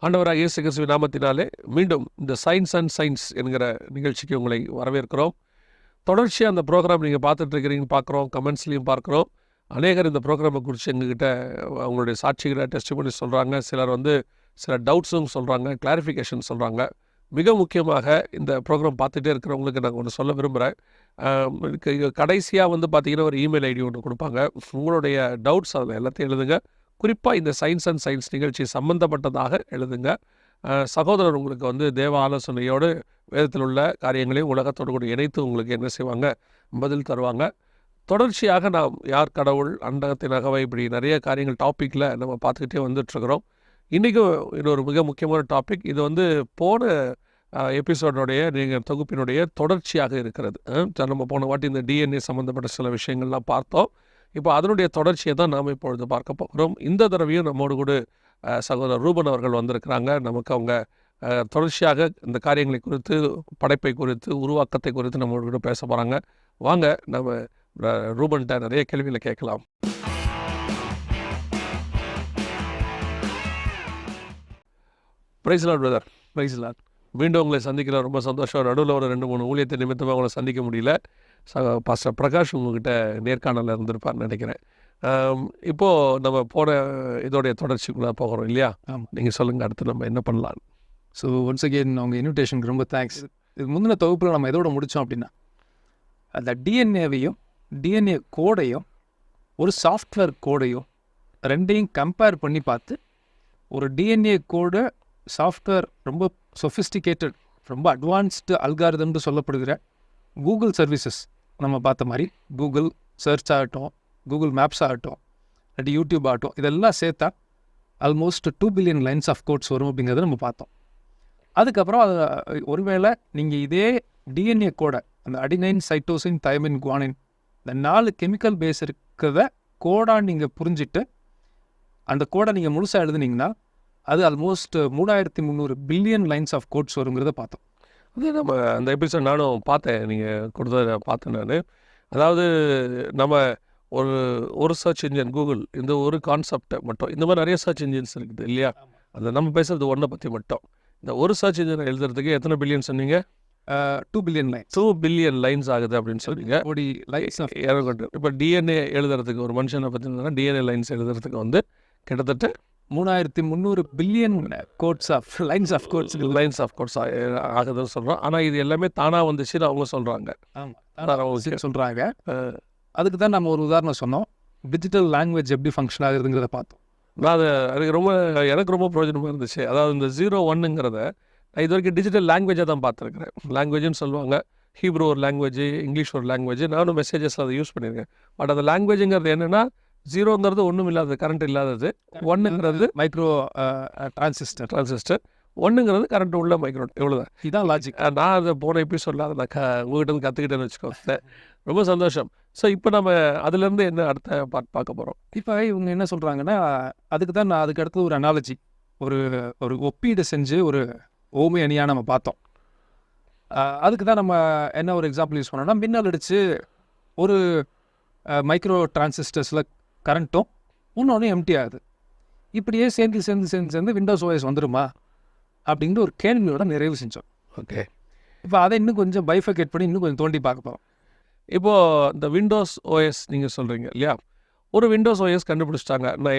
ஆண்டவராக இயேசு கிறிஸ்துவின் நாமத்தினாலே மீண்டும் இந்த சயின்ஸ் அண்ட் சயின்ஸ் என்கிற நிகழ்ச்சிக்கு உங்களை வரவேற்கிறோம். தொடர்ச்சியாக அந்த ப்ரோக்ராம் நீங்கள் பார்த்துட்டு இருக்கிறீங்கன்னு பார்க்குறோம், கமெண்ட்ஸ்லையும் பார்க்குறோம். அநேகர் இந்த ப்ரோக்ராமை குறித்து எங்ககிட்ட அவங்களுடைய சாட்சிகளை டெஸ்டிமனி சொல்கிறாங்க. சிலர் சில டவுட்ஸும் சொல்கிறாங்க, கிளாரிஃபிகேஷன் சொல்கிறாங்க. மிக முக்கியமாக இந்த ப்ரோக்ராம் பார்த்துட்டே இருக்கிறவங்களுக்கு நாங்கள் ஒன்று சொல்ல விரும்புகிறேன். கடைசியாக பார்த்தீங்கன்னா ஒரு இமெயில் ஐடி ஒன்று கொடுப்பாங்க. உங்களுடைய டவுட்ஸ் அதில் எல்லாத்தையும் எழுதுங்க. குறிப்பாக இந்த சயின்ஸ் அண்ட் சயின்ஸ் நிகழ்ச்சி சம்பந்தப்பட்டதாக எழுதுங்க. சகோதரர் உங்களுக்கு தேவ ஆலோசனையோடு வேதத்தில் உள்ள காரியங்களையும் உலகத்தோடு கூட இணைத்து உங்களுக்கு என்ன செய்வாங்க, பதில் தருவாங்க. தொடர்ச்சியாக நாம் யார் கடவுள், அண்டகத்தின் அகவை, இப்படி நிறைய காரியங்கள் டாப்பிக்கில் நம்ம பார்த்துக்கிட்டே வந்துட்டுருக்குறோம். இன்றைக்கும் இன்னொரு மிக முக்கியமான டாபிக். இது போன எபிசோடனுடைய தொகுப்பினுடைய தொடர்ச்சியாக இருக்கிறது. நம்ம போன வாட்டி இந்த டிஎன்ஏ சம்மந்தப்பட்ட சில விஷயங்கள்லாம் பார்த்தோம். இப்போ அதனுடைய தொடர்ச்சியை தான் நாம் இப்பொழுது பார்க்க போகிறோம். இந்த தடவையும் நம்மோடு கூட சகோதரர் ரூபன் அவர்கள் வந்திருக்கிறாங்க. நமக்கு அவங்க தொடர்ச்சியாக இந்த காரியங்களை குறித்து, படைப்பை குறித்து, உருவாக்கத்தை குறித்து நம்மோடு கூட பேச போகிறாங்க. வாங்க நம்ம ரூபன்கிட்ட நிறைய கேள்விகளை கேட்கலாம். Praise Lord brother. Praise Lord. மீண்டும் உங்களை சந்திக்கிற ரொம்ப சந்தோஷம். நடுவில் ஒரு 2-3 ஊழியத்தை நிமித்தமாக உங்களை சந்திக்க முடியல. பாஸ்டர் பிரகாஷ் உங்ககிட்ட நேர்காணலில் இருந்திருப்பார்னு நினைக்கிறேன். இப்போது நம்ம போன இதோடைய தொடர்ச்சிக்குள்ளே போகிறோம் இல்லையா? ஆமாம். நீங்கள் சொல்லுங்கள், அடுத்து நம்ம என்ன பண்ணலாம்? ஸோ ஒன்ஸ் அகெயின் அவங்க இன்விடேஷனுக்கு ரொம்ப தேங்க்ஸ். இது முந்தின தொகுப்பில் நம்ம எதோட முடித்தோம் அப்படின்னா, அந்த டிஎன்ஏவையும் டிஎன்ஏ கோடையும் ஒரு சாஃப்ட்வேர் கோடையும் ரெண்டையும் கம்பேர் பண்ணி பார்த்து, ஒரு டிஎன்ஏ கோடு சாஃப்ட்வேர் ரொம்ப சொஃபிஸ்டிகேட்டட், ரொம்ப அட்வான்ஸ்டு அல்காரிதம்னு சொல்லப்படுகிற கூகுள் சர்வீசஸ் நம்ம பார்த்த மாதிரி, கூகுள் சர்ச் ஆகட்டும், கூகுள் மேப்ஸ் ஆகட்டும், இல்லாட்டி யூடியூப் ஆகட்டும், இதெல்லாம் சேர்த்தா almost 2 billion lines of codes வரும் அப்படிங்கிறத நம்ம பார்த்தோம். அதுக்கப்புறம் அது ஒருவேளை நீங்கள் இதே டிஎன்ஏ கோடை, அந்த அடினைன், சைட்டோசின், தைமின், குவானின், இந்த 4 கெமிக்கல் பேஸ் இருக்கிறத கோடாக நீங்கள் புரிஞ்சுட்டு அந்த கோடை நீங்கள் முழுசாக எழுதுனீங்கன்னா அது almost 3300 billion lines of codes வருங்கிறத பார்த்தோம். அது நம்ம அந்த எபிசோட் நானும் பார்த்தேன், நீங்கள் கொடுத்ததை பார்த்தேன் நான். அதாவது நம்ம ஒரு சர்ச் இன்ஜின் கூகுள், இந்த ஒரு கான்செப்டை மட்டும், இந்த மாதிரி நிறைய சர்ச் இன்ஜின்ஸ் இருக்குது இல்லையா? அந்த நம்ம பேசுகிறது ஒன்றை பற்றி மட்டும். இந்த ஒரு சர்ச் இன்ஜினை எழுதுறதுக்கு எத்தனை பில்லியன் சொன்னீங்க? 2 பில்லியன் லைன்ஸ். 2 பில்லியன் லைன்ஸ் ஆகுது அப்படின்னு சொன்னீங்க. இப்போ டிஎன்ஏ எழுதுறதுக்கு, ஒரு மனுஷனை பற்றி டிஎன்ஏ லைன்ஸ் எழுதுறதுக்கு கிட்டத்தட்ட 3300 billion codes of lines of codes ஆகுதுன்னு சொல்கிறோம். ஆனால் இது எல்லாமே தானாக வந்துச்சுன்னு அவங்க சொல்கிறாங்க. ஆமாம், சொல்கிறாங்க. அதுக்கு தான் நம்ம ஒரு உதாரணம் சொன்னோம். டிஜிட்டல் லாங்குவேஜ் எப்படி ஃபங்க்ஷன் ஆகுதுங்கிறத பார்த்தோம். நான் எனக்கு ரொம்ப பிரயோஜனமாக இருந்துச்சு. அதாவது இந்த 0-1ங்கிறத நான் இது வரைக்கும் டிஜிட்டல் லாங்குவேஜாக தான் பார்த்துருக்குறேன். லாங்குவேஜ்னு சொல்லுவாங்க, ஹீப்ரூ ஒரு லாங்குவேஜ், இங்கிலீஷ் ஒரு லாங்குவேஜ். நானும் மெசேஜஸில் அதை யூஸ் பண்ணியிருக்கேன். பட் அந்த லாங்குவேஜுங்கிறது என்னென்னா, 0ங்கிறது ஒன்றும் இல்லாதது, கரண்ட் இல்லாதது. 1ங்கிறது மைக்ரோ டிரான்சிஸ்டர். 1ங்கிறது கரண்ட் உள்ள மைக்ரோ. இவ்வளோதான், இதுதான் லாஜிக். நான் அதை போன எபிசோடில் அதை நான் உங்கள்கிட்ட கற்றுக்கிட்டேன்னு வச்சுக்கோங்க. ரொம்ப சந்தோஷம். ஸோ இப்போ நம்ம அதுலேருந்து என்ன அடுத்த பார்க்க போகிறோம். இப்போ இவங்க என்ன சொல்கிறாங்கன்னா, அதுக்கு தான் நான் அதுக்கு அடுத்தது ஒரு அனாலஜி, ஒரு ஒப்பீடு செஞ்சு ஒரு ஓமை அணியாக நம்ம பார்த்தோம். அதுக்கு தான் நம்ம என்ன ஒரு எக்ஸாம்பிள் யூஸ் பண்ணோம்னா, மின்னல் அடித்து ஒரு மைக்ரோ டிரான்சிஸ்டர்ஸில் கரண்ட்டும் இன்னொன்று எம்டி ஆகுது. இப்படியே சேர்ந்து விண்டோஸ் ஓஎஸ் வந்துடுமா அப்படிங்கிற ஒரு கேள்வியோட நிறைவு செஞ்சோம். ஓகே, இப்போ அதை இன்னும் கொஞ்சம் பைஃபகேட் பண்ணி இன்னும் கொஞ்சம் தோண்டி பார்க்க போகிறோம். இப்போது இந்த விண்டோஸ் ஓஎஸ் நீங்கள் சொல்கிறீங்க இல்லையா? ஒரு விண்டோஸ் ஓஎஸ் கண்டுபிடிச்சிட்டாங்க. நான்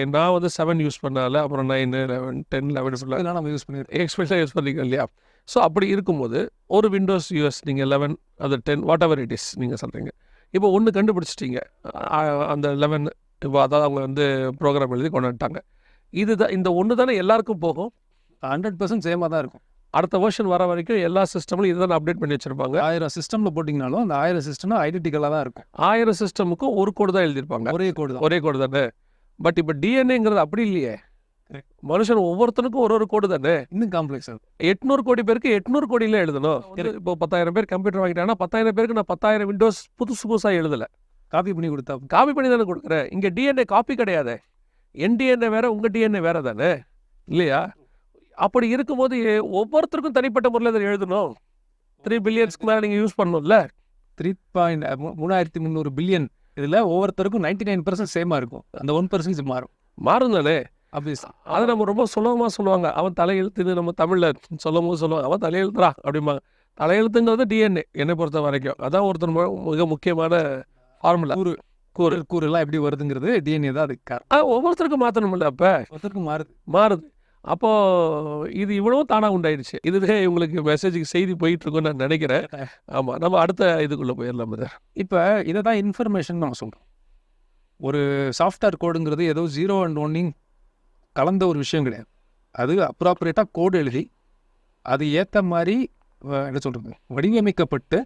7 யூஸ் பண்ணால, அப்புறம் 9, 11, 10, 11 இதெல்லாம் நம்ம யூஸ் பண்ணிடுறோம், எக்ஸ்பெஷலாக யூஸ் பண்ணிங்க இல்லையா? ஸோ அப்படி இருக்கும்போது ஒரு விண்டோஸ் யூஎஸ் நீங்கள் 11, அது 10, வாட் எவர் இட் இஸ் நீங்கள் சொல்கிறீங்க. இப்போ ஒன்று கண்டுபிடிச்சிட்டிங்க, அந்த 11. இப்போ அதாவது அவங்க ப்ரோக்ராம் எழுதி கொண்டாட்டாங்க. இதுதான், இந்த ஒன்று தானே எல்லாருக்கும் போகும். 100% சேமாக தான் இருக்கும். அடுத்த வெர்ஷன் வர வரைக்கும் எல்லா சிஸ்டம்லையும் இதுதான் அப்டேட் பண்ணி வச்சுருப்பாங்க. 1000 சிஸ்டமில் போட்டிங்கனாலும் அந்த 1000 சிஸ்டமும் ஐடென்டிக்கலாக தான் இருக்கும். 1000 சிஸ்டமுக்கும் ஒரு கோடு தான் எழுதியிருப்பாங்க. ஒரே கோடு தானே. பட் இப்போ டிஎன்ஏங்கிறது அப்படி இல்லையே. மனுஷன் ஒவ்வொருத்தனுக்கும் ஒரு கோடு தானே. இன்னும் காம்ப்ளெக்ஸ். 800 கோடி பேருக்கு 800 கோடியில் எழுதணும். இப்போ 10,000 பேர் கம்ப்யூட்டர் வாங்கிட்டாங்கன்னா 10,000 பேருக்கு நான் 10,000 விண்டோஸ் புதுசாக எழுதலை, காப்பி பண்ணி கொடுத்தா. காப்பி பண்ணி தானே கொடுக்குறேன். இங்கே டிஎன்ஏ காப்பி கிடையாது. என் டிஎன்ஏ வேறு, உங்கள் டிஎன்ஏ வேறு தானே இல்லையா? அப்படி இருக்கும்போது ஒவ்வொருத்தருக்கும் தனிப்பட்ட முறையில் அதை எழுதணும். 3 பில்லியன்ஸ்க்கு மேலே நீங்கள் யூஸ் பண்ணணும்ல. 3300 பில்லியன் இதில் ஒவ்வொருத்தருக்கும் 99% சேமாக இருக்கும். அந்த 1% மாறும் தானே. அப்படி அதை நம்ம ரொம்ப சுலபமாக சொல்லுவாங்க. அவன் தலையெழுத்துன்னு நம்ம தமிழில் சொல்லும்போது சொல்லுவாங்க, அவன் தலையெழுத்துறா அப்படிம்பாங்க. தலையெழுத்துங்கிறது டிஎன்ஏ என்னை பொறுத்த வரைக்கும். அதான் ஒருத்தர் மிக முக்கியமான ஃபார்முலா. கூறுலாம் எப்படி வருதுங்கிறது டிஎன்ஏ தான் அதுக்கு காரணம். ஒவ்வொருத்தருக்கும் மாற்றணும்ல, அப்போ ஒருத்தருக்கும் மாறுது. அப்போது இது இவ்வளவும் தானாக உண்டாயிடுச்சு. இதுவே உங்களுக்கு மெசேஜுக்கு செய்தி போயிட்டுருக்குன்னு நான் நினைக்கிறேன். ஆமாம், நம்ம அடுத்த இதுக்குள்ளே போயிடலாம். இப்போ இதை தான் இன்ஃபர்மேஷன் நம்ம சொல்கிறோம். ஒரு சாஃப்ட்வேர் கோடுங்கிறது ஏதோ 0 and 1 கலந்த ஒரு விஷயம் கிடையாது. அது அப்ராப்ரேட்டாக கோடு எழுதி அது ஏற்ற மாதிரி என்ன சொல்கிறது வடிவமைக்கப்பட்டு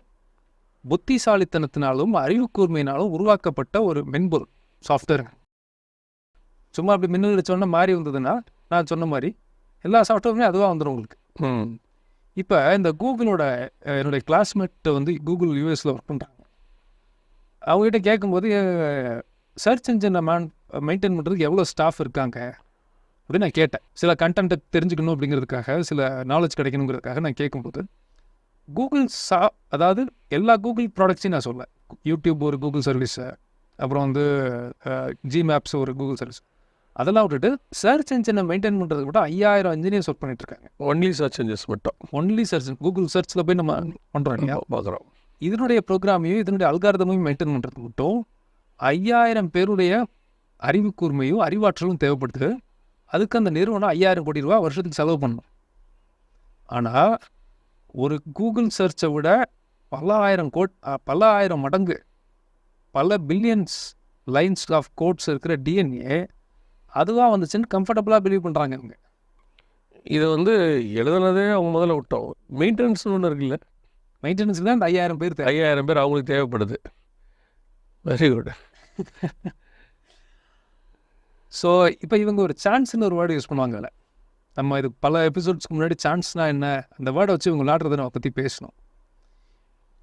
புத்திசாலித்தனத்தினாலும் அறிவு கூர்மையினாலும் உருவாக்கப்பட்ட ஒரு மென்பொருள் சாஃப்ட்வேர். சும்மா அப்படி மின்னல் அடிச்சோன்னா மாறி வந்ததுன்னா நான் சொன்ன மாதிரி எல்லா சாஃப்ட்வேருமே அதுவாக வந்துடும் உங்களுக்கு. இப்போ இந்த கூகுளோட என்னுடைய கிளாஸ்மேட்டை வந்து கூகுள் யூஎஸில் ஒர்க் பண்ணுறாங்க. அவங்ககிட்ட கேட்கும்போது சர்ச் இன்ஜினை மெயின்டைன் பண்ணுறதுக்கு எவ்வளோ ஸ்டாஃப் இருக்காங்க அப்படின்னு நான் கேட்டேன். சில கண்டென்ட்டை தெரிஞ்சுக்கணும் அப்படிங்கிறதுக்காக, சில நாலேஜ் கிடைக்கணுங்கிறதுக்காக நான் கேட்கும்போது கூகுள் அதாவது எல்லா கூகுள் ப்ராடக்ட்ஸையும் நான் சொல்ல, யூடியூப் ஒரு கூகுள் சர்வீஸு, அப்புறம் வந்து ஜிமேப்ஸ் ஒரு கூகுள் சர்வீஸ், அதெல்லாம் விட்டுட்டு சர்ச் இன்ஜினை மெயின்டைன் பண்ணுறது கூட 5000 இன்ஜினியர்ஸ் ஒர்க் பண்ணிட்டு இருக்காங்க. ஒன்லி சர்ச் இன்ஜின்ஸ் மட்டும். ஒன்லி சர்ச், கூகுள் சர்ச்சில் போய் நம்ம பண்ணுறோம் இல்லையா, பார்க்குறோம். இதனுடைய ப்ரோக்ராமையும் இதனுடைய அல்காரிதமையும் மெயின்டைன் பண்ணுறது மட்டும் 5000 பேருடைய அறிவு கூர்மையும் அறிவாற்றலும் தேவைப்படுது. அதுக்கு அந்த நிறுவனம் 5000 கோடி ரூபா வருஷத்துக்கு செலவு பண்ணணும். ஆனால் ஒரு கூகுள் சர்ச்சை விட பல ஆயிரம் மடங்கு, பல பில்லியன்ஸ் லைன்ஸ் ஆஃப் கோட்ஸ் இருக்கிற டிஎன்ஏ அதுவாக வந்துச்சுன்னு கம்ஃபர்டபுளாக பிலீவ் பண்ணுறாங்க அவங்க. இதை வந்து எழுதுனதே அவங்க முதல்ல விட்டோம். மெயின்டெனன்ஸ்னு ஒன்று இருக்குல்ல, மெயின்டெனன்ஸுக்கு தான் இந்த 5000 பேர் 5000 பேர் அவங்களுக்கு தேவைப்படுது. Very good. ஸோ இப்போ இவங்க ஒரு சான்ஸ்னு ஒரு வேர்டு யூஸ் பண்ணுவாங்க. அதில் நம்ம இது பல எபிசோட்ஸ்க்கு முன்னாடி சான்ஸ்னா என்ன அந்த வேர்டை வச்சு இவங்க விளாடுறதை நம்ம பற்றி பேசணும்.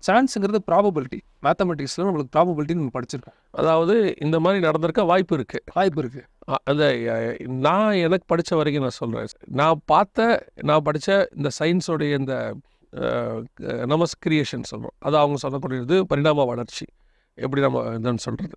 சான்ஸுங்கிறது ப்ராபபிலிட்டி. மேத்தமெட்டிக்ஸில் நம்மளுக்கு ப்ராபபிலிட்டி நம்ம படிச்சிருக்கோம். அதாவது இந்த மாதிரி நடந்திருக்க வாய்ப்பு இருக்குது. அந்த நான் எனக்கு படித்த வரைக்கும் நான் சொல்கிறேன். நான் படித்த இந்த சயின்ஸோடைய இந்த நமஸ் கிரியேஷன் சொல்கிறோம், அது அவங்க சொல்லக்கூடியது பரிணாம வளர்ச்சி, எப்படி நம்ம இதுன்னு சொல்கிறது.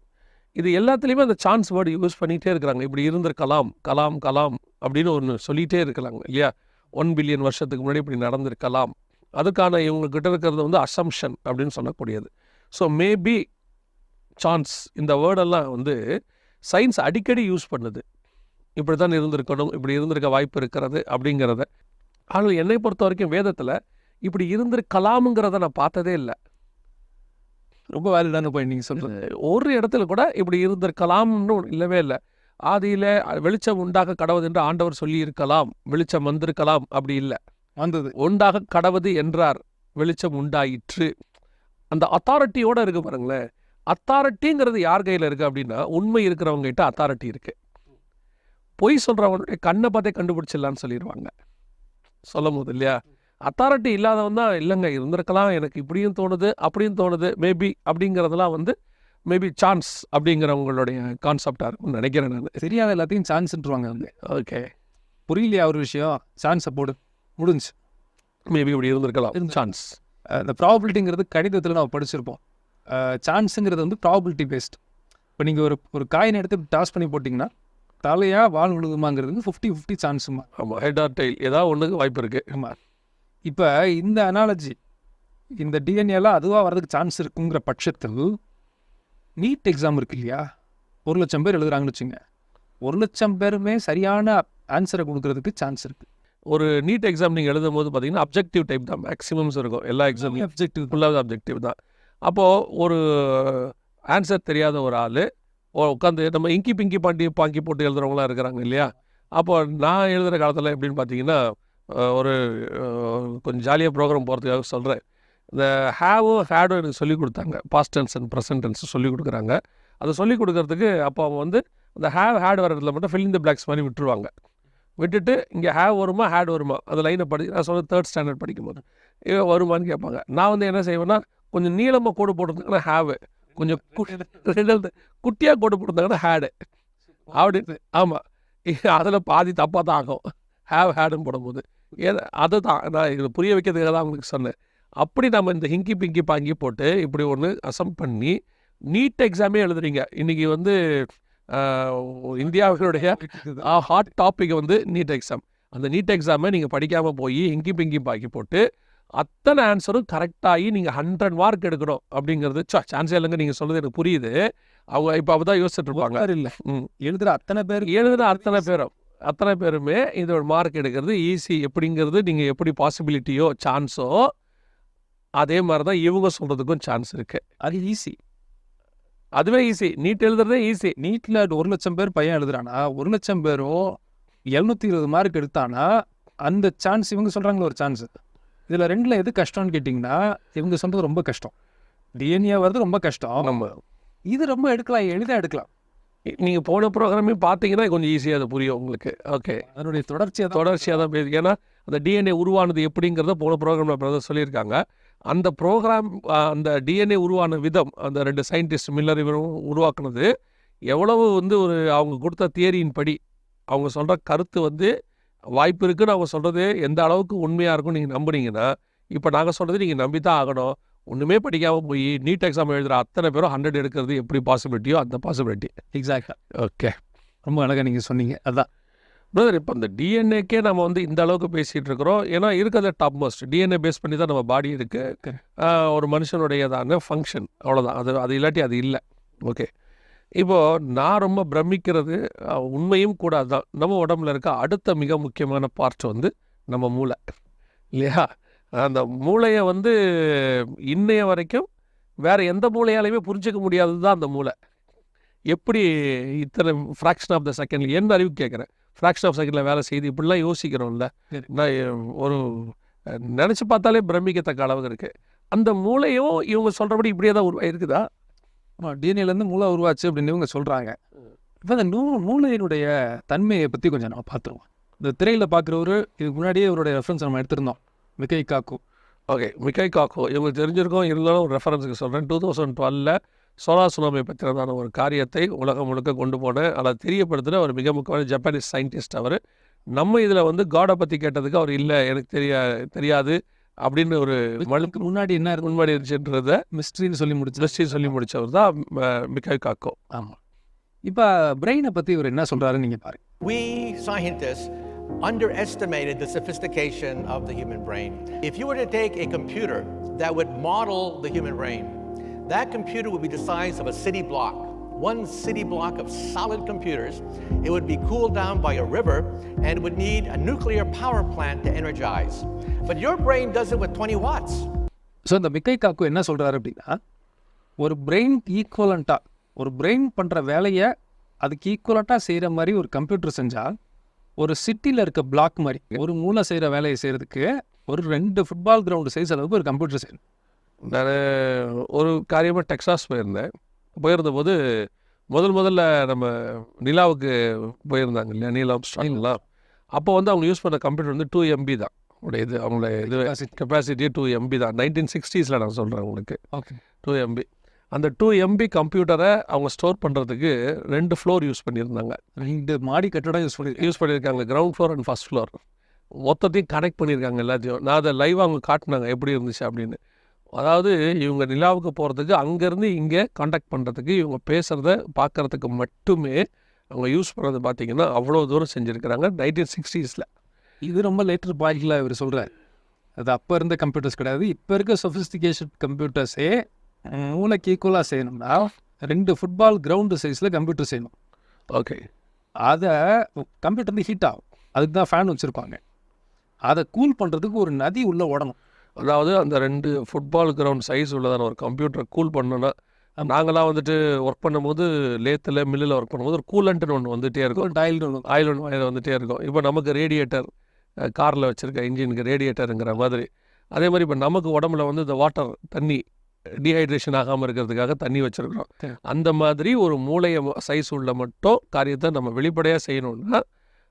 இது எல்லாத்துலேயுமே அந்த சான்ஸ் வேர்டு யூஸ் பண்ணிகிட்டே இருக்கிறாங்க. இப்படி இருந்திருக்கலாம், கலாம் அப்படின்னு ஒன்று சொல்லிகிட்டே இருக்கிறாங்க இல்லையா. 1 பில்லியன் வருஷத்துக்கு முன்னாடி இப்படி நடந்திருக்கலாம். அதுக்கான இவங்ககிட்ட இருக்கிறது வந்து அசம்ஷன் அப்படின்னு சொல்லக்கூடியது. ஸோ மேபி சான்ஸ் இந்த வேர்டெல்லாம் வந்து சயின்ஸ் அடிக்கடி யூஸ் பண்ணுது. இப்படி தான் இருந்திருக்கணும், இப்படி இருந்திருக்க வாய்ப்பு இருக்கிறது அப்படிங்கிறத. ஆனால் என்னை பொறுத்த வரைக்கும் வேதத்தில் இப்படி இருந்திருக்கலாமுங்கிறத நான் பார்த்ததே இல்லை. ரொம்ப வேலிடான பாயிண்ட் நீங்கள் சொல்கிறது. ஒரு இடத்துல கூட இப்படி இருந்திருக்கலாம்னு இல்லவே இல்லை. ஆதியில் வெளிச்சம் உண்டாக கடவுது என்று ஆண்டவர் சொல்லி இருக்கலாம், வெளிச்சம் வந்திருக்கலாம், அப்படி இல்லை. வந்தது, உண்டாக கடவுது என்றார், வெளிச்சம் உண்டாயிற்று. அந்த அத்தாரிட்டியோடு இருக்குது பாருங்களேன். அத்தாரிட்டிங்கிறது யார் கையில் இருக்குது அப்படின்னா, உண்மை இருக்கிறவங்ககிட்ட அத்தாரிட்டி இருக்குது. பொய் சொல்கிறவங்களுடைய கண்ணை பார்த்தே கண்டுபிடிச்சிடலான்னு சொல்லிடுவாங்க சொல்லும் போது இல்லையா. அத்தாரிட்டி இல்லாதவன் தான் இல்லைங்க இருந்திருக்கலாம், எனக்கு இப்படியும் தோணுது அப்படியும் தோணுது, மேபி அப்படிங்கிறதுலாம் வந்து மேபி சான்ஸ் அப்படிங்கிறவங்களுடைய கான்செப்டாக இருக்கும்னு நினைக்கிறேன் நான். தெரியாத எல்லாத்தையும் சான்ஸ்ன்றாங்க வந்து. ஓகே, புரியலையா ஒரு விஷயம், சான்ஸை போடு, முடிஞ்சு. மேபி இப்படி இருந்திருக்கலாம், சான்ஸ். இந்த ப்ராபபிலிட்டிங்கிறது கணிதத்தில் நம்ம படிச்சிருப்போம். சான்ஸுங்கிறது வந்து ப்ராபபிலிட்டி பேஸ்ட். இப்போ நீங்கள் ஒரு காயினை எடுத்து டாஸ் பண்ணி போட்டிங்கன்னா தலையாக வால் விழுதுமாங்கிறது 50-50 சான்ஸுமா. ஆமாம், ஹெட் ஆர் டெயில் ஏதாவது ஒன்றுக்கு வாய்ப்பு இருக்குது. ஆமாம். இப்போ இந்த அனாலஜி, இந்த டிஎன்ஏலாம் அதுவாக வர்றதுக்கு சான்ஸ் இருக்குங்கிற பட்சத்தில் நீட் எக்ஸாம் இருக்கு இல்லையா, 1,00,000 பேர் எழுதுறாங்கன்னு வச்சுங்க. 1,00,000 பேருமே சரியான ஆன்சரை கொடுக்கறதுக்கு சான்ஸ் இருக்குது. ஒரு நீட் எக்ஸாம் நீங்கள் எழுதும் போது பார்த்தீங்கன்னா அப்ஜெக்டிவ் டைப் தான் மேக்ஸிமம்ஸ் இருக்கும். எல்லா எக்ஸாம்லையும் அப்ஜெக்டிவ் ஃபுல்லாக அப்ஜெக்டிவ் தான். அப்போது ஒரு ஆன்சர் தெரியாத ஒரு ஆள் உட்காந்து நம்ம இங்கி பிங்கி பாங்கி போட்டு எழுதுறவங்களாம் இருக்கிறாங்க இல்லையா. அப்போ நான் எழுதுகிற காலத்தில் எப்படின்னு பார்த்தீங்கன்னா, ஒரு கொஞ்சம் ஜாலியாக ப்ரோக்ராம் போகிறதுக்காக சொல்கிறேன். இந்த ஹேவும் ஹேடும் எனக்கு சொல்லிக் கொடுத்தாங்க. Past tense and present tense சொல்லிக் கொடுக்குறாங்க. அதை சொல்லிக் கொடுக்கறதுக்கு அப்போ அவங்க வந்து அந்த ஹேட் வர இடத்துல மட்டும் ஃபில் இன் தி பிளாக்ஸ் மாதிரி விட்டுருவாங்க. விட்டுட்டு இங்கே ஹேவ் வருமா ஹேட் வருமா அந்த லைனை நான் சொல்ல 3rd ஸ்டாண்டர்ட் படிக்கும்போது வருமானு கேட்பாங்க. நான் வந்து என்ன செய்வேன்னா, கொஞ்சம் நீளமாக கோடு போட்டிருந்தாங்கன்னா ஹேவு, கொஞ்சம் குட்டியாக கோடு போட்டிருந்தாங்கன்னா ஹேடு அப்படின்னு. ஆமாம், அதில் பாதி தப்பாக தான் ஆகும் ஹேவ் ஹேடுன்னு போடும்போது. அதுதான் நான் இது புரிய வைக்கிறதுக்காக தான் அவங்களுக்கு சொன்னேன். அப்படி நம்ம இந்த ஹிங்கி பிங்கி பாங்கி போட்டு இப்படி ஒன்று அசம் பண்ணி நீட் எக்ஸாமே எழுதுறீங்க. இன்றைக்கி வந்து இந்தியாவினுடைய ஹாட் டாபிக் வந்து நீட் எக்ஸாம். அந்த நீட் எக்ஸாமை நீங்கள் படிக்காமல் போய் இங்கி பிங்கி பாக்கி போட்டு அத்தனை ஆன்சரும் கரெக்டாகி நீங்கள் 100 மார்க் எடுக்கணும் அப்படிங்கிறது சான்ஸே இல்லைங்க. நீங்கள் சொல்கிறது எனக்கு புரியுது. அவங்க இப்போ அப்போ தான் யோசிச்சுட்டு இருப்பாங்க. இல்லை எழுதுகிற அத்தனை பேருமே இதோட மார்க் எடுக்கிறது ஈஸி எப்படிங்கிறது நீங்கள் எப்படி பாசிபிலிட்டியோ சான்ஸோ அதே மாதிரி தான் இவங்க சொல்கிறதுக்கும் சான்ஸ் இருக்குது. அது ஈஸி, அதுவே ஈஸி. NEET எழுதுறதே easy. நீட்டில் 1,00,000 பேர் பையன் எழுதுறானா 1,00,000 பேரும் 720 மார்க் எடுத்தானா அந்த சான்ஸ் இவங்க சொல்கிறாங்களே ஒரு சான்ஸ். இதில் ரெண்டில் எது கஷ்டம்னு கேட்டிங்கன்னா இவங்க சொல்கிறது ரொம்ப கஷ்டம். டிஎன்ஏ வருது ரொம்ப கஷ்டம். நம்ம இது ரொம்ப எடுக்கலாம், எளிதாக எடுக்கலாம். நீங்கள் போன ப்ரோக்ராமே பார்த்தீங்கன்னா கொஞ்சம் ஈஸியாக அது புரியும் உங்களுக்கு. ஓகே, அதனுடைய தொடர்ச்சியாக தான் பேசு. ஏன்னா அந்த டிஎன்ஏ உருவானது எப்படிங்கிறத போன ப்ரோக்ராமில் பிரதர் சொல்லியிருக்காங்க. அந்த ப்ரோக்ராம் அந்த டிஎன்ஏ உருவான விதம் அந்த 2 சயின்டிஸ்ட் மில்லர் இவரும் உருவாக்குனது எவ்வளவு வந்து ஒரு அவங்க கொடுத்த தியரியின் படி அவங்க சொல்கிற கருத்து வந்து வாய்ப்பு இருக்குன்னு அவங்க சொல்கிறது எந்த அளவுக்கு உண்மையாக இருக்கும் நீங்கள் நம்புனீங்கன்னா, இப்போ நாங்கள் சொல்கிறது நீங்கள் நம்பி தான் ஆகணும். ஒன்றுமே படிக்காமல் போய் நீட் எக்ஸாம் எழுதுகிற அத்தனை பேரும் 100 எடுக்கிறது எப்படி பாசிபிலிட்டியோ அந்த பாசிபிலிட்டி. எக்ஸாக்டாக. ஓகே, ரொம்ப அழகாக நீங்கள் சொன்னீங்க. அதான் பிரதர், இப்போ இந்த டிஎன்ஏக்கே நம்ம வந்து இந்த அளவுக்கு பேசிகிட்டு இருக்கிறோம். ஏன்னா இருக்கிறத டாப் மோஸ்ட் டிஎன்ஏ பேஸ் பண்ணி தான் நம்ம பாடி இருக்குது. ஒரு மனுஷனுடையதான ஃபங்க்ஷன் அவ்வளோதான். அது இல்லாட்டி அது இல்லை. ஓகே, இப்போது நான் ரொம்ப பிரமிக்கிறது உண்மையும் கூட அதுதான். நம்ம உடம்புல இருக்க அடுத்த மிக முக்கியமான பார்ட் வந்து நம்ம மூளை இல்லையா? அந்த மூளையை வந்து இன்னைய வரைக்கும் வேறு எந்த மூளையாலையுமே புரிஞ்சிக்க முடியாதது தான் அந்த மூளை. எப்படி இத்தனை ஃப்ராக்ஷன் ஆஃப் த செகண்டில் என்ன அறிவு கேட்குறேன், ஃப்ராக்ஷன் ஆஃப் செகண்டில் வேலை செய்து இப்படிலாம் யோசிக்கிறோம்ல. நான் ஒரு நினச்சி பார்த்தாலே பிரமிக்கத்தக்க அளவுக்கு இருக்குது. அந்த மூளையும் இவங்க சொல்கிறபடி இப்படியே தான் உருவாயிருக்குதா? டிஎன்ஏலேருந்து மூளை உருவாச்சு அப்படின்னு இவங்க சொல்கிறாங்க. இப்போ அந்த மூளையினுடைய தன்மையை பற்றி கொஞ்சம் நம்ம பார்த்துருவோம். இந்த திரையில் பார்க்குறவரு இதுக்கு முன்னாடியே இவருடைய ரெஃபரன்ஸ் நம்ம எடுத்திருந்தோம், மிக்கை காக்கோ. ஓகே, மிக்கை காக்கோ இவங்களுக்கு தெரிஞ்சிருக்கோம். இருந்தாலும் ஒரு ரெஃபரன்ஸுக்கு சொல்கிறேன். 2012 சோலார் சுனாமி பற்றினதான ஒரு காரியத்தை உலகம் முழுக்க கொண்டு போனேன். அதை தெரியப்படுத்தின ஒரு மிக முக்கியமான ஜப்பானீஸ் சயின்டிஸ்ட். அவர் நம்ம இதில் வந்து காடை பற்றி கேட்டதுக்கு அவர் இல்லை எனக்கு தெரியாது அப்படின்னு ஒரு மனுக்கு முன்னாடி என்ன முன்னாடி இருந்துச்சுன்றத மிஸ்ட்ரின்னு சொல்லி முடிச்சவர் தான் மிக்கை காக்கோ. ஆமாம். இப்போ பிரெயினை பற்றி இவர் என்ன சொல்கிறாருன்னு நீங்கள் பாருங்க. We scientists underestimated the sophistication of the human brain. If you were to take a computer that would model the human brain, that computer would be the size of a city block. One city block of solid computers. It would be cooled down by a river and would need a nuclear power plant to energize. But your brain does it with 20 watts. So இந்த மிக்கை cacao என்ன சொல்கிறாரு அப்படின்னா, ஒரு brain ஈக்குவலண்ட்டாக ஒரு brain பண்ணுற வேலையை அதுக்கு ஈக்குவலண்ட்டாக செய்கிற மாதிரி ஒரு கம்ப்யூட்டர் செஞ்சால் ஒரு சிட்டியில் இருக்க பிளாக் மாதிரி ஒரு மூளை செய்கிற வேலையை செய்கிறதுக்கு ஒரு 2 ஃபுட்பால் கிரவுண்டு சைஸ் அளவுக்கு ஒரு கம்ப்யூட்டர் செய்யணும். நான் ஒரு காரியமாக டெக்ஸாஸ் போயிருந்தபோது முதல்ல நம்ம நிலாவுக்கு போயிருந்தாங்க இல்லையா, நீல் ஆம்ஸ்ட்ராங்லாம். அப்போ வந்து அவங்க யூஸ் பண்ண கம்ப்யூட்டர் வந்து 2 MB தான் இது. அவங்கள இது கெப்பாசிட்டி 2 MB தான். 1960s நான் சொல்கிறேன் உங்களுக்கு. Okay, 2 MB. அந்த 2 MB கம்ப்யூட்டரை அவங்க ஸ்டோர் பண்ணுறதுக்கு 2 ஃப்ளோர் யூஸ் பண்ணியிருந்தாங்க. 2 மாடி கட்டடம் யூஸ் பண்ணியிருக்காங்க. Ground floor and first floor மொத்தத்தையும் கனெக்ட் பண்ணியிருக்காங்க எல்லாத்தையும். நான் அதை லைவாக அவங்க காட்டினாங்க எப்படி இருந்துச்சு அப்படின்னு. அதாவது இவங்க நிலாவுக்கு போகிறதுக்கு அங்கேருந்து இங்கே காண்டாக்ட் பண்ணுறதுக்கு இவங்க பேசுகிறத பார்க்குறதுக்கு மட்டுமே அவங்க யூஸ் பண்ணுறது பார்த்திங்கன்னா அவ்வளோ தூரம் செஞ்சுருக்கிறாங்க 1960s. இது ரொம்ப லேட்டர் பாயிண்டில் இவர் சொல்கிறார். அது அப்போ இருந்த கம்ப்யூட்டர்ஸ் கிடையாது. இப்போ இருக்க சொஃபிஸ்டிகேஷன் கம்ப்யூட்டர்ஸே மூளைக்கு ஈக்குவலாக செய்யணும்னா 2 ஃபுட்பால் கிரவுண்டு சைஸில் கம்ப்யூட்டர் செய்யணும். ஓகே, அதை கம்ப்யூட்டர் வந்து ஹீட் ஆகும். அதுக்கு தான் ஃபேன் வச்சுருப்பாங்க. அதை கூல் பண்ணுறதுக்கு ஒரு நதி உள்ளே ஓடணும். அதாவது அந்த 2 ஃபுட்பால் கிரவுண்ட் சைஸ் உள்ளதான ஒரு கம்ப்யூட்டரை கூல் பண்ணோன்னா, நாங்களாம் வந்துட்டு ஒர்க் பண்ணும்போது லேத்தில் மில்லில் ஒர்க் பண்ணும்போது ஒரு கூலண்ட்டுன்னு ஒன்று வந்துகிட்டே இருக்கும், ஆயில் ஒன்று வந்துகிட்டே இருக்கும். இப்போ நமக்கு ரேடியேட்டர் காரில் வச்சுருக்க இன்ஜினுக்கு ரேடியேட்டருங்கிற மாதிரி, அதே மாதிரி இப்போ நமக்கு உடம்புல வந்து இந்த வாட்டர் தண்ணி டீஹைட்ரேஷன் ஆகாமல் இருக்கிறதுக்காக தண்ணி வச்சுருக்கிறோம். அந்த மாதிரி ஒரு மூளையை சைஸ் உள்ள மட்டும் காரியத்தை நம்ம வெளிப்படையாக செய்யணும்னா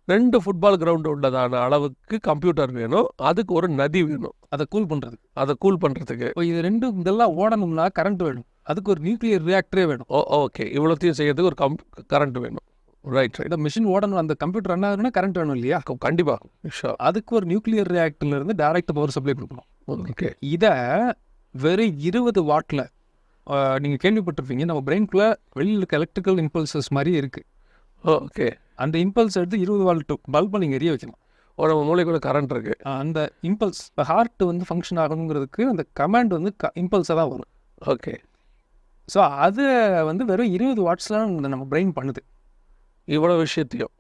2 ஃபுட்பால் கிரவுண்டு உள்ளதான அளவுக்கு கம்ப்யூட்டர் வேணும். அதுக்கு ஒரு நதி வேணும் அதை கூல் பண்ணுறதுக்கு. இப்போ இது 2 இதெல்லாம் ஓடணும்னா கரண்ட் வேணும். அதுக்கு ஒரு நியூக்ளியர் ரியாக்டரே வேணும். ஓகே, இவ்வளோத்தையும் செய்யறதுக்கு ஒரு கரண்ட் வேணும். ரைட். இந்த மிஷின் ஓடணும், அந்த கம்ப்யூட்டர் ரன் ஆகணும்னா கரண்ட் வேணும் இல்லையா? கண்டிப்பாக. அதுக்கு ஒரு நியூக்ளியர் ரியாக்டர்லேருந்து டைரக்ட் பவர் சப்ளை கொடுக்கணும். ஓகே, இதை வெறும் 20 வாட்டில் நீங்கள் கேள்விப்பட்டிருப்பீங்க, நம்ம பிரெயின்குள்ளே வெளியில் இருக்க எலக்ட்ரிக்கல் இம்பல்சஸ் மாதிரி இருக்குது. ஓகே. அந்த இம்பல்ஸ் எடுத்து 20 வால்ட் பல்பை நீங்கள் எரிய வைக்கலாம். நம்ம மூளைக்குள்ள கரண்ட் இருக்குது. அந்த இம்பல்ஸ் இப்போ ஹார்ட் வந்து ஃபங்க்ஷன் ஆகணுங்கிறதுக்கு அந்த கமாண்ட் வந்து இம்பல்ஸாக தான் வரும். ஓகே. ஸோ அது வந்து வெறும் 20 வாட்ஸ்லாம் நம்ம பிரெயின் பண்ணுது. இவ்வளோ விஷயத்தையும்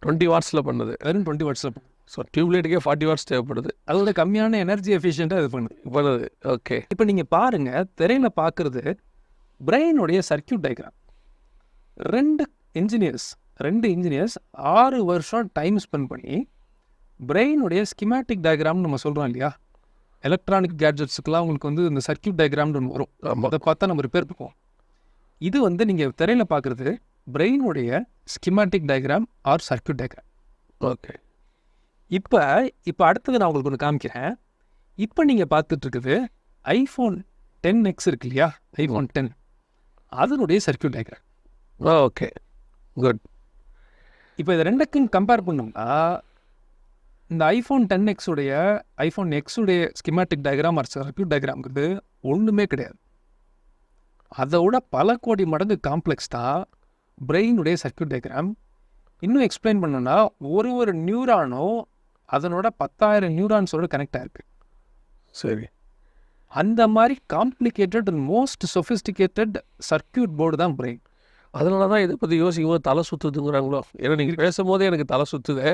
20 வாட்ஸில் பண்ணுது. வெறும் 20 வாட்ஸில் பண்ணுது. ஸோ டியூப்லைட்டுக்கே 40 வாட்ஸ் தேவைப்படுது. அதோட கம்மியான எனர்ஜி எஃபிஷியண்ட்டாக இது பண்ணுது. ஓகே. இப்போ நீங்கள் பாருங்கள், திரையில் பார்க்குறது பிரெயினுடைய சர்க்கியூட் டயக்ராம். ரெண்டு இன்ஜினியர்ஸ் 6 வருஷம் டைம் ஸ்பெண்ட் பண்ணி பிரெயினுடைய ஸ்கிமேட்டிக் டயக்ராம்னு நம்ம சொல்கிறோம் இல்லையா, எலக்ட்ரானிக் கேட்ஜெட்ஸுக்கெலாம் உங்களுக்கு வந்து இந்த சர்க்கியூட் டயக்ராம்னு ஒன்று வரும். அதை பார்த்தா நம்ம ரிப்பேர் பண்ணுவோம். இது வந்து நீங்கள் திரையில் பார்க்குறது பிரெயினுடைய schematic diagram or circuit diagram. Okay. இப்போ அடுத்தது நான் உங்களுக்கு ஒன்று காமிக்கிறேன். இப்போ நீங்கள் பார்த்துட்ருக்குது iPhone XS இருக்கு இல்லையா, iPhone X, அதனுடைய சர்க்கியூட் டயக்ராம். Okay, good. இப்போ இது ரெண்டுக்கும் கம்பேர் பண்ணோம்னா இந்த iPhone XS உடைய ஸ்கிமேட்டிக் டயக்ராம் ஆர் சர்க்கியூட் டயக்ராம்ங்கிறது ஒன்றுமே கிடையாது. அதை விட பல கோடி மடங்கு காம்ப்ளெக்ஸ் தான் பிரெயினுடைய சர்க்கியூட் டயக்ராம். இன்னும் எக்ஸ்பிளைன் பண்ணோன்னா ஒரு நியூரானும் அதனோட 10,000 நியூரான்ஸோட கனெக்ட் ஆகிருக்கு. சரி. அந்த மாதிரி complicated and most sophisticated circuit board தான் பிரெயின். அதனால தான் இதை பற்றி யோசிக்கும் போது தலை சுற்றுதுங்கிறாங்களோ. ஏன்னா நீங்கள் பேசும்போதே எனக்கு தலை சுற்றுது.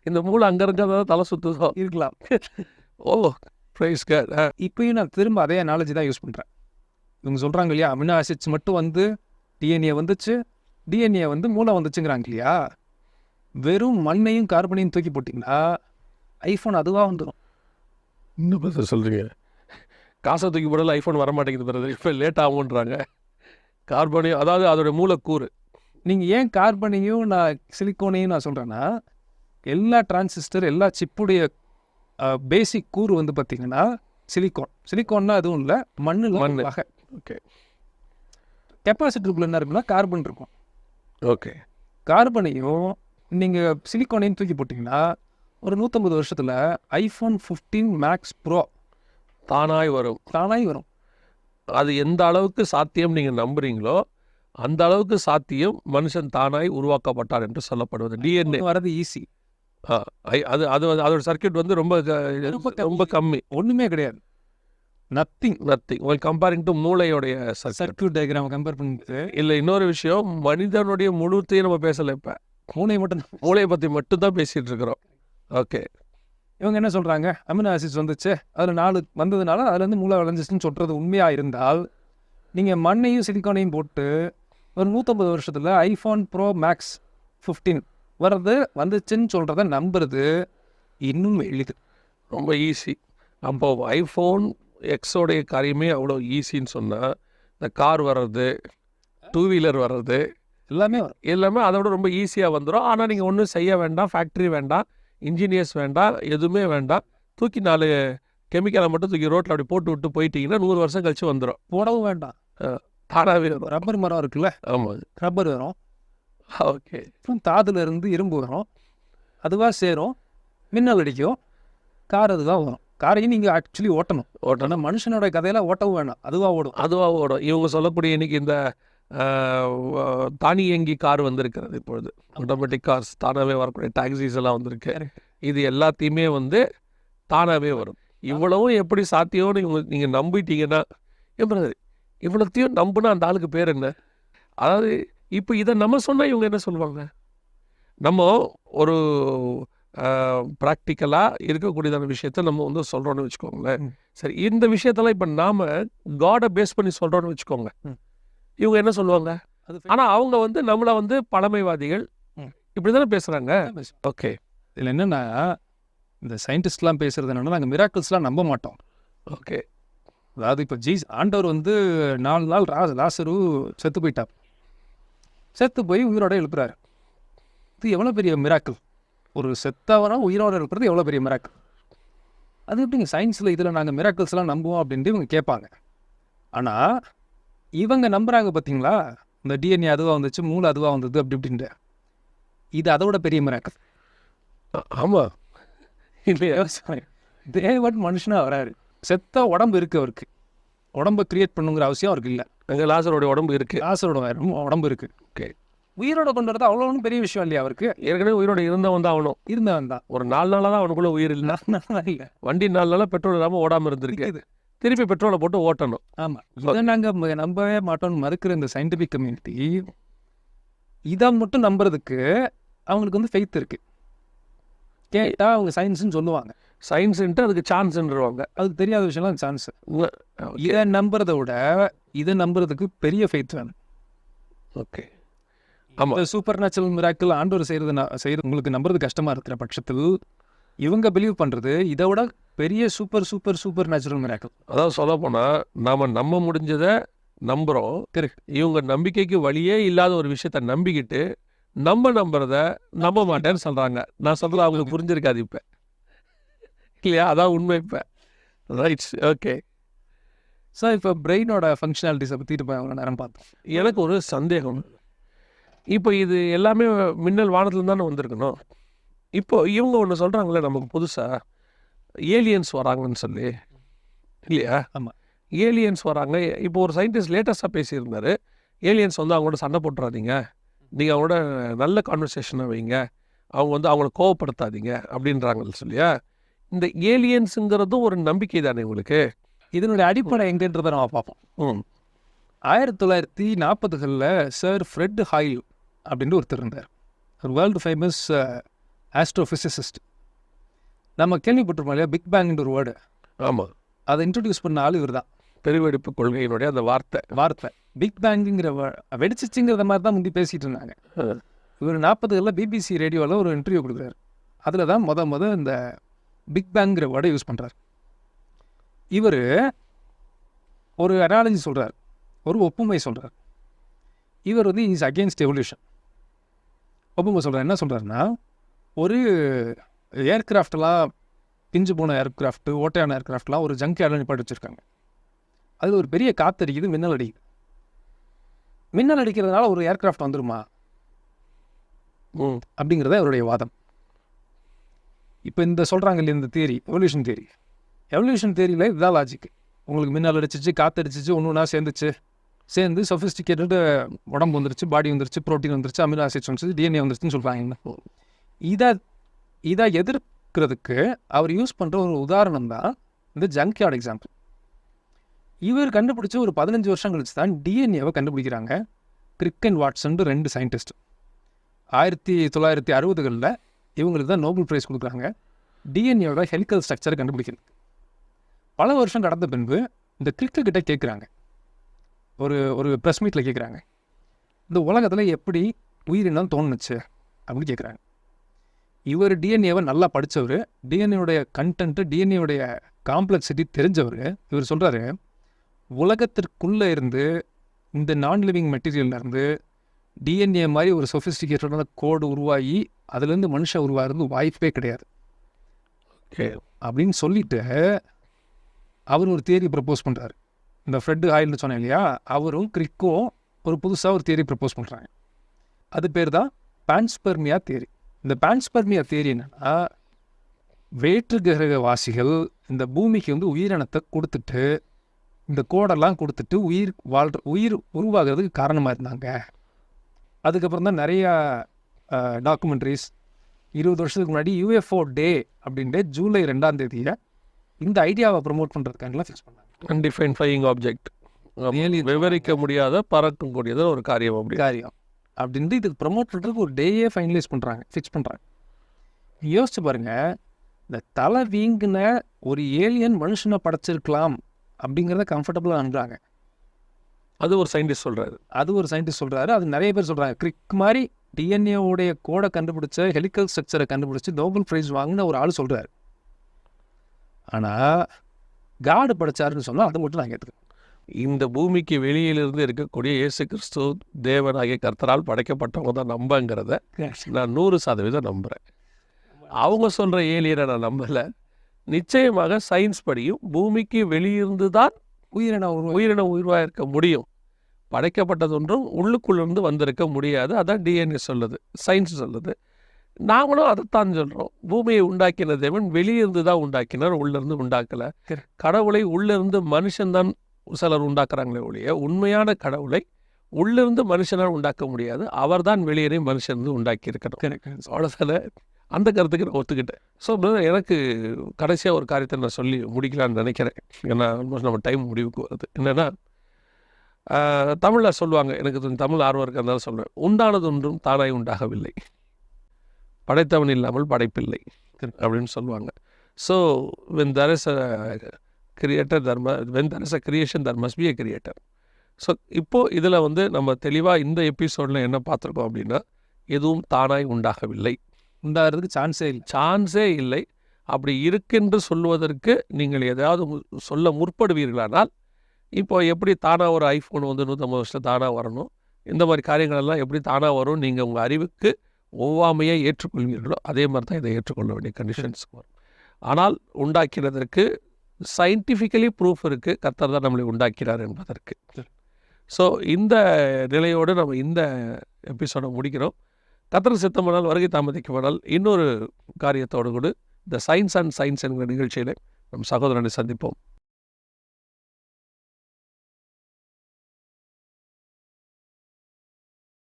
இந்த மூளை அங்கே இருக்கிறதா தலை சுற்றுதோ இருக்கலாம். ஓ, ப்ரைஸ் காட். இப்போயும் நான் திரும்ப அதே அனாலஜி தான் யூஸ் பண்ணுறேன். இவங்க சொல்கிறாங்க இல்லையா, அமினோ ஆசிட்ஸ் மட்டும் வந்து டிஎன்ஏ வந்துச்சு, டிஎன்ஏ வந்து மூளை வந்துச்சுங்கிறாங்க இல்லையா. வெறும் மண்ணையும் கார்பனையும் தூக்கி போட்டிங்கன்னா ஐஃபோன் அதுவாக வந்துடும். இன்னும் பற்றி சொல்கிறீங்க. காசை தூக்கி போடல ஐஃபோன் வரமாட்டேங்குது பிறகு, இப்போ லேட் ஆகுன்றாங்க. கார்பனையும், அதாவது அதோடைய மூலக்கூறு. நீங்கள் ஏன் கார்பனையும் நான் சிலிக்கோனையும் நான் சொல்கிறேன்னா, எல்லா டிரான்சிஸ்டர் எல்லா சிப்புடைய பேசிக் கூறு வந்து பார்த்திங்கன்னா சிலிக்கோன்னா அதுவும் இல்லை, மண் வகை. ஓகே. கெப்பாசிட்டருக்குள்ள என்ன இருக்குன்னா கார்பன் இருக்கும். ஓகே. கார்பனையும் நீங்கள் சிலிக்கோனையும் தூக்கி போட்டிங்கன்னா ஒரு 150 வருஷத்தில் iPhone 15 Max Pro தானாய் வரும். அது எந்த அளவுக்கு சாத்தியம் நீங்கள் நம்புறீங்களோ அந்த அளவுக்கு சாத்தியம் மனுஷன் தானாய் உருவாக்கப்பட்டார் என்று சொல்லப்படுவது. டிஎன்ஏ வரது ஈஸி. அது அதோட சர்க்கியூட் வந்து ரொம்ப கம்மி, ஒன்றுமே கிடையாது. நத்திங் கம்பேரிங் டு மூளையோடைய சர்க்கியூட் டயக்ராம் கம்பேர் பண்ணிட்டு. இல்லை, இன்னொரு விஷயம், மனிதனுடைய முழுத்தையும் நம்ம பேசலை. இப்போ மூளையை பற்றி மட்டும்தான் பேசிகிட்டு இருக்கிறோம். ஓகே. இவங்க என்ன சொல்கிறாங்க, அமினோ ஆசிட்ஸ் வந்துச்சு, அதில் 4 வந்ததுனால அதுலேருந்து மூளை விளைஞ்சிச்சுன்னு சொல்கிறது உண்மையாக இருந்தால், நீங்கள் மண்ணையும் சிலிக்கானையும் போட்டு ஒரு 150 வருஷத்தில் iPhone Pro Max 15 வந்துச்சுன்னு சொல்கிறத நம்புறது இன்னும் எளிது, ரொம்ப ஈஸி. அப்போ iPhone Xோடைய காரியமே அவ்வளோ ஈஸின்னு சொன்னால், இந்த கார் வர்றது, 2 வீலர் வர்றது எல்லாமே அதோட ரொம்ப ஈஸியாக வந்துடும். ஆனால் நீங்கள் ஒன்றும் செய்ய வேண்டாம், ஃபேக்ட்ரி வேண்டாம், இன்ஜினியர்ஸ் வேண்டாம், எதுவுமே வேண்டாம். தூக்கி 4 கெமிக்கலை மட்டும் தூக்கி ரோட்டில் அப்படி போட்டு விட்டு போயிட்டீங்கன்னா 100 வருஷம் கழிச்சு வந்துடும். போடவும் வேண்டாம், தானாகவே வரும். ரப்பர் மரம் இருக்குல்ல, ஆமாம், ரப்பர் வரும். ஓகே. அப்புறம் தாதுலேருந்து இரும்பு வரும், அதுவாக சேரும், மின்னல் அடிக்கும், கார் அதுவாக வரும். காரையும் நீங்கள் ஆக்சுவலி ஓட்டணும். மனுஷனோட கதையெல்லாம் ஓட்டவும் வேணாம், அதுவாக ஓடும். இவங்க சொல்லக்கூடிய இன்னைக்கு இந்த தானியங்கி கார் வந்திருக்கிறது, இப்பொழுது ஆட்டோமேட்டிக் கார்ஸ், தானாகவே வரக்கூடிய டாக்ஸிஸ் எல்லாம் வந்திருக்கு. இது எல்லாத்தையுமே வந்து தானாகவே வரும். இவ்வளவும் எப்படி சாத்தியம்னு நீங்கள் நம்பிட்டீங்கன்னா, இவ்வளோத்தையும் நம்புனா அந்த ஆளுக்கு பேர் என்ன? அதாவது இப்போ இதை நம்ம சொன்னால் இவங்க என்ன சொல்லுவாங்க? நம்ம ஒரு ப்ராக்டிக்கலாக இருக்கக்கூடியதான விஷயத்த நம்ம வந்து சொல்கிறோன்னு வச்சுக்கோங்களேன். சரி, இந்த விஷயத்தெல்லாம் இப்போ நாம் காடை பேஸ் பண்ணி சொல்கிறோன்னு வச்சுக்கோங்க, இவங்க என்ன சொல்லுவாங்க? ஆனால் அவங்க வந்து நம்மளை வந்து பழமைவாதிகள் இப்படி தானே பேசுகிறாங்க. ஓகே. இதில் என்னென்னா, இந்த சயின்டிஸ்ட்லாம் பேசுகிறது என்னென்னா, நாங்கள் மிராக்கிள்ஸ்லாம் நம்ப மாட்டோம். ஓகே. அதாவது இப்போ ஆண்டவர் வந்து 4 நாள் லாசரு செத்து போயிட்டார், செத்து போய் உயிரோட எழுப்புறாரு. இது எவ்வளோ பெரிய மிராக்கிள்! ஒரு செத்தவரம் உயிரோடு இருக்கிறது எவ்வளோ பெரிய மிராக்கிள்! அது எப்படிங்க சயின்ஸில் இதில் நாங்கள் மிராக்கிள்ஸ்லாம் நம்புவோம் அப்படின்ட்டு இவங்க கேட்பாங்க. ஆனால் இவங்க நம்புகிறாங்க பார்த்தீங்களா, இந்த டிஎன்ஏ அதுவாக வந்துச்சு, மூளை அதுவாக வந்தது அப்படி இப்படின்ட்டு. இது அதோட பெரிய மிராக்கிள். ஆமாம், இல்லையா? தேவன் மனுஷனாக வராரு, செத்த உடம்பு இருக்குது அவருக்கு, உடம்பை கிரியேட் பண்ணுங்கிற அவசியம் அவருக்கு இல்லை. அங்கே லாசருடைய உடம்பு இருக்குது. லாசரோட உடம்பு இருக்குது. ஓகே. உயிரோட கொண்டு வரது அவ்வளோ ஒன்றும் பெரிய விஷயம் இல்லையா அவருக்கு? ஏற்கனவே உயிரோட இருந்தவன் தான் அவனும். இருந்தவன் தான். ஒரு 4 நாளாக தான் அவனுக்குள்ளே உயிர் இல்லை. இல்லை, வண்டி 4 நாளாக பெட்ரோல் இல்லாமல் ஓடாமல் இருந்திருக்கு. இது திருப்பி பெட்ரோலை போட்டு ஓட்டணும். ஆமாம். இதை நாங்கள் நம்பவே மாட்டோம்னு மறுக்கிற இந்த சயின்டிஃபிக் கம்யூனிட்டி இதை மட்டும் நம்புறதுக்கு அவங்களுக்கு வந்து ஃபெய்த் இருக்குது. கேட்டால் அவங்க சயின்ஸ்ன்னு சொல்லுவாங்க. சயின்ஸுன்ட்டு அதுக்கு சான்ஸ்ன்றுவாங்க. அதுக்கு தெரியாத விஷயம்லாம் சான்ஸ். இதை நம்புறதை விட இதை நம்புறதுக்கு பெரிய ஃபெய்த் வேணும். ஓகே. ஆமாம். இந்த சூப்பர் நேச்சுரல் மிராக்கிள் ஆண்டவர் செய்கிறது உங்களுக்கு நம்புறது கஷ்டமாக இருக்கிற பட்சத்தில் இவங்க பிலீவ் பண்ணுறது இதை விட பெரிய super super super natural miracle. அதாவது சொல்ல போனால் நாம் நம்ப முடிஞ்சதை நம்புகிறோம். கரெக்ட். இவங்க நம்பிக்கைக்கு வழியே இல்லாத ஒரு விஷயத்த நம்பிக்கிட்டு நம்புறத நம்ப மாட்டேன்னு சொல்கிறாங்க. நான் சொல்கிறது அவங்களுக்கு புரிஞ்சிருக்காது இப்போ, இல்லையா? அதான் உண்மை இப்போ. ரைட்ஸ். ஓகே. சார், இப்போ பிரெயினோட ஃபங்க்ஷனாலிட்டிஸை பற்றி இப்போ அவ்வளோ நேரம் பார்த்தோம். எனக்கு ஒரு சந்தேகம். இப்போ இது எல்லாமே மின்னல் வானத்துலேருந்து தானே வந்திருக்கணும். இப்போ இவங்க ஒன்று சொல்கிறாங்களே நமக்கு புதுசாக ஏலியன்ஸ் வராங்கன்னு சொல்லி, இல்லையா? ஆமாம். ஏலியன்ஸ் வராங்க. இப்போ ஒரு சயின்டிஸ்ட் லேட்டஸ்ட்டாக பேசியிருந்தார். ஏலியன்ஸ் வந்து அவங்களோட சண்டை போட்டுறாதீங்க, நீங்கள் அவங்களோட நல்ல கான்வர்சேஷனை வைங்க, அவங்க வந்து அவங்கள கோவப்படுத்தாதீங்க அப்படின்றாங்கன்னு சொல்லியா. இந்த ஏலியன்ஸுங்கிறதும் ஒரு நம்பிக்கை தானே உங்களுக்கு? இதனுடைய அடிப்படை எங்கன்றதை நம்ம பார்ப்போம். 1940களில் சார் ஃப்ரெட் ஹாயில் அப்படின்ட்டு ஒருத்தர் இருந்தார். ஒரு வேர்ல்டு ஃபேமஸ் ஆஸ்ட்ரோஃபிசிசிஸ்ட். நம்ம கேள்விப்பட்டிருப்போம் இல்லையா, பிக் பேங்க்ன்ற ஒரு வேர்டு. ஆமாம். அதை இன்ட்ரடியூஸ் பண்ண ஆள் இவர் தான். பெருவெடிப்பு கொள்கையினுடைய அந்த வார்த்தை பிக் பேங்குங்கிற வெடிச்சிச்சுங்கிறத மாதிரி தான் முந்தி பேசிகிட்டு இருந்தாங்க. இவர் 40களில் பிபிசி ரேடியோவில் ஒரு இன்டர்வியூ கொடுக்குறாரு. அதில் தான் முத இந்த பிக் பேங்குங்கிற வேர்டை யூஸ் பண்ணுறார். இவர் ஒரு அனாலஜி சொல்கிறார், ஒரு ஒப்புமை சொல்கிறார். இவர் வந்து இஸ் அகெயின்ஸ்ட் எவல்யூஷன். ஒப்புமை சொல்கிறார். என்ன சொல்கிறாருன்னா, ஒரு ஏர்கிராஃப்டெல்லாம் பிஞ்சு போன ஏர்கிராஃப்ட்டு, ஓட்டையான ஏர்கிராஃப்ட்லாம் ஒரு ஜங்க் யார்டில் நிப்பாட்டி வச்சுருக்காங்க. அதில் ஒரு பெரிய காற்று அடிக்குது, மின்னல் அடிக்குது. மின்னல் அடிக்கிறதுனால ஒரு ஏர்கிராஃப்ட் வந்துடுமா அப்படிங்கிறத அவருடைய வாதம். இப்போ இந்த சொல்கிறாங்க இல்லையா, இந்த தியரி, எவல்யூஷன் தியரியில் இதுதான் லாஜிக். உங்களுக்கு மின்னல் அடிச்சிச்சு, காற்று அடிச்சிச்சு, ஒன்று ஒன்றா சேர்ந்து சொஃபிஸ்டிகேட்டட் உடம்பு வந்துருச்சு, பாடி வந்துருச்சு, ப்ரோட்டீன் வந்துருச்சு, அமினோ ஆசிட்ஸ் வந்துருச்சு, டிஎன்ஏ வந்துருச்சுன்னு சொல்கிறாங்க. இதை எதிர்க்கிறதுக்கு அவர் யூஸ் பண்ணுற ஒரு உதாரணம் தான் இந்த ஜங்க் யார்ட் எக்ஸாம்பிள். இவர் கண்டுபிடிச்ச ஒரு 15 வருஷம் கழிச்சு தான் டிஎன்ஏவை கண்டுபிடிக்கிறாங்க. கிரிக் அண்ட் வாட்சன் 2 சயின்டிஸ்ட் 1960களில் இவங்களுக்கு தான் நோபல் ப்ரைஸ் கொடுக்குறாங்க டிஎன்ஏவோட ஹெலிக்கல் ஸ்ட்ரக்சரை கண்டுபிடிக்கிறது. பல வருஷம் கடந்த பின்பு இந்த கிட்ட கேட்குறாங்க, ஒரு ப்ரெஸ் மீட்டில் கேட்குறாங்க, இந்த உலகத்தில் எப்படி உயிரினம் தோணுச்சு அப்படின்னு கேட்குறாங்க. இவர் டிஎன்ஏவை நல்லா படித்தவர், டிஎன்ஏவுடைய கண்டென்ட்டு, டிஎன்ஏவுடைய காம்ப்ளெக்சிட்டி தெரிஞ்சவர். இவர் சொல்கிறாரு, உலகத்திற்குள்ளே இருந்து இந்த நான் லிவிங் மெட்டீரியல்லேருந்து டிஎன்ஏ மாதிரி ஒரு சொஃபிஸ்டிகேட்டடான கோடு உருவாகி அதுலேருந்து மனுஷன் உருவாகிறது வாய்ப்பே கிடையாது அப்படின்னு சொல்லிட்டு அவர் ஒரு தியரி ப்ரப்போஸ் பண்ணுறாரு. இந்த ஃப்ரெட் ஹாயில்னு சொன்னேன் இல்லையா, அவரும் கிரிக்கும் ஒரு புதுசாக ஒரு தியரி ப்ரப்போஸ் பண்ணுறாங்க. அது பேர் தான் பான்ஸ்பெர்மியா தியரி. இந்த பான்ஸ்பெர்மியா தியரி என்னன்னா, வேற்று கிரக வாசிகள் இந்த பூமிக்கு வந்து உயிரினத்தை கொடுத்துட்டு, இந்த கோடெல்லாம் கொடுத்துட்டு உயிர் உருவாகிறதுக்கு காரணமாக இருந்தாங்க. அதுக்கப்புறம் தான் நிறையா டாக்குமெண்ட்ரிஸ் 20 வருஷத்துக்கு முன்னாடி யூஎஃப்ஓ டே அப்படின்ட்டு ஜூலை 2ஆம் தேதியை இந்த ஐடியாவை ப்ரமோட் பண்ணுறதுக்காகலாம் ஃபிக்ஸ் பண்ணாங்க. அன்டிஃபைன்ட் ஃப்ளையிங் ஆப்ஜெக்ட், விவரிக்க முடியாத பறக்கக்கூடியது ஒரு காரியம் அப்படின்ட்டு இதுக்கு ப்ரமோட் பண்ணுறதுக்கு ஒரு டேயே ஃபைனலைஸ் பண்ணுறாங்க, ஃபிக்ஸ் பண்ணுறாங்க. யோசிச்சு பாருங்கள், இந்த தலை வீங்கின ஒரு ஏலியன் மனுஷனை படைச்சிருக்கலாம் அப்படிங்கிறத கம்ஃபர்டபுளாக அனுப்புகிறாங்க. அது ஒரு சயின்டிஸ்ட் சொல்கிறாரு. அது நிறைய பேர் சொல்கிறாங்க. கிரிக் மாதிரி டிஎன்ஏவுடைய கோடை கண்டுபிடிச்ச, ஹெலிக்கல் ஸ்ட்ரக்சரை கண்டுபிடிச்சி நோபல் ப்ரைஸ் வாங்கின ஒரு ஆள் சொல்கிறார். ஆனால் காடு படைச்சாருன்னு சொன்னால் அதை மட்டும் நான் கேட்டுக்கிறேன். இந்த பூமிக்கு வெளியிலிருந்து இருக்கக்கூடிய இயேசு கிறிஸ்து தேவனாகிய கர்த்தரால் படைக்கப்பட்டவங்க தான் நம்பங்கிறத நான் 100% நம்புகிறேன். அவங்க சொல்கிற ஏலியனை நான் நம்பலை. நிச்சயமாக சயின்ஸ் படியும் பூமிக்கு வெளியிருந்து தான் உயிரினம் உருவாக இருக்க முடியும். படைக்கப்பட்டது ஒன்றும் உள்ளுக்குள்ளேருந்து வந்திருக்க முடியாது. அதான் டிஎன்ஏ சொல்லுது, சயின்ஸ் சொல்லுது. நாங்களும் அதைத்தான் சொல்கிறோம். பூமியை உண்டாக்கின தேவன் வெளியிருந்து தான் உண்டாக்கினார், உள்ளிருந்து உண்டாக்கலை. கடவுளை உள்ளிருந்து மனுஷன்தான் சிலர் உண்டாக்குறாங்களே ஒழிய உண்மையான கடவுளை உள்ளிருந்து மனுஷனால் உண்டாக்க முடியாது. அவர் தான் வெளியேறி மனுஷன் வந்து உண்டாக்கி இருக்கணும். அவ்வளோதான. அந்த கருத்துக்கு நான் ஒத்துக்கிட்டேன். ஸோ எனக்கு கடைசியாக ஒரு காரியத்தை நான் சொல்லி முடிக்கலான்னு நினைக்கிறேன். ஏன்னா ஆல்மோஸ்ட் நம்ம டைம் முடிவுக்கு வருது. என்னென்னா தமிழில் சொல்லுவாங்க, எனக்கு தமிழ் ஆர்வம் இருக்கிறதால சொல்லுவேன், உண்டானது ஒன்றும் தானாய் உண்டாகவில்லை, படைத்தவன் இல்லாமல் படைப்பில்லை அப்படின்னு சொல்லுவாங்க. So when there is a creator, when there is a creation, there must be a creator. So இப்போது இதில் வந்து நம்ம தெளிவாக இந்த எபிசோடில் என்ன பார்த்துருக்கோம் அப்படின்னா, எதுவும் தானாய் உண்டாகவில்லை, உண்டாகிறதுக்கு சான்ஸே இல்லை. அப்படி இருக்குன்னு சொல்லுவதற்கு நீங்கள் எதாவது சொல்ல முற்படுவீர்களானால், இப்போ எப்படி தானாக ஒரு ஐஃபோன் வந்து 150 வருஷத்தில் தானாக வரணும், இந்த மாதிரி காரியங்களெல்லாம் எப்படி தானாக வரும், நீங்கள் உங்கள் அறிவுக்கு ஒவ்வாமையை ஏற்றுக்கொள்வீர்களோ அதே மாதிரி தான் இதை ஏற்றுக்கொள்ள வேண்டிய கண்டிஷன்ஸ் வரும். ஆனால் உண்டாக்கிறதற்கு சயின்டிஃபிக்கலி ப்ரூஃப் இருக்குது, கர்த்தர் தான் நம்மளை உண்டாக்கிறார் என்பதற்கு. ஸோ இந்த நிலையோடு நம்ம இந்த எபிசோடை முடிக்கிறோம். கர்த்தர் சித்தமானால் வருகை தாமதிக்குமானால் இன்னொரு காரியத்தோடு கூட இந்த சயின்ஸ் அண்ட் சயின்ஸ் என்கிற நிகழ்ச்சியில் நம் சகோதரனை சந்திப்போம்.